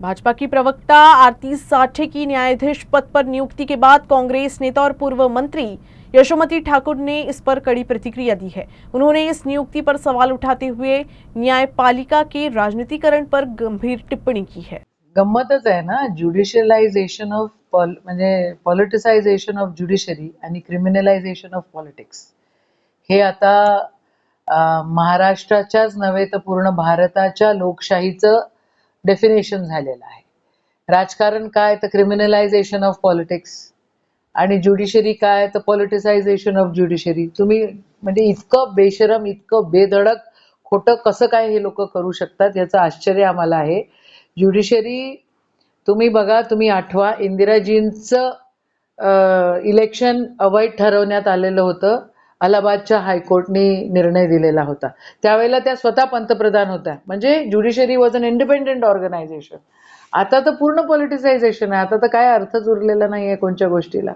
भाजपा की प्रवक्ता आरती साठे की न्यायाधीश पद पर नियुक्ति के बाद कांग्रेस नेता और पूर्व मंत्री यशोमती ठाकुर ने इस पर कड़ी प्रतिक्रिया दी है। उन्होंने इस नियुक्ति पर सवाल उठाते हुए न्यायपालिका के राजनीतिकरण पर गंभीर टिप्पणी की है। गंमतच आहे ना, ज्युडिशियलायझेशन ऑफ म्हणजे पॉलिटिसायझेशन ऑफ ज्युडिशरी आणि क्रिमिनलायझेशन ऑफ पॉलिटिक्स हे आता महाराष्ट्राच्याच नव्हे तर पूर्ण भारताच्या लोकशाहीचं डेफिनेशन झालेलं आहे। राजकारण काय तर क्रिमिनलायझेशन ऑफ पॉलिटिक्स आणि ज्युडिशरी काय तर पॉलिटिसायझेशन ऑफ ज्युडिशरी। तुम्ही म्हणजे इतकं बेशरम, इतकं बेधडक खोटं कसं काय हे लोक करू शकतात याचं आश्चर्य आम्हाला आहे। ज्युडिशरी तुम्ही बघा, तुम्ही आठवा इंदिराजींचं इलेक्शन अवैध ठरवण्यात आलेलं होतं। अलाहाबादच्या हायकोर्टने निर्णय दिलेला होता। त्यावेळेला त्या स्वतः पंतप्रधान होत्या। म्हणजे judiciary was an independent organization. आता तर पूर्ण पॉलिटिसायझेशन आहे। आता तर काय अर्थच उरलेला नाहीये कोणत्या गोष्टीला।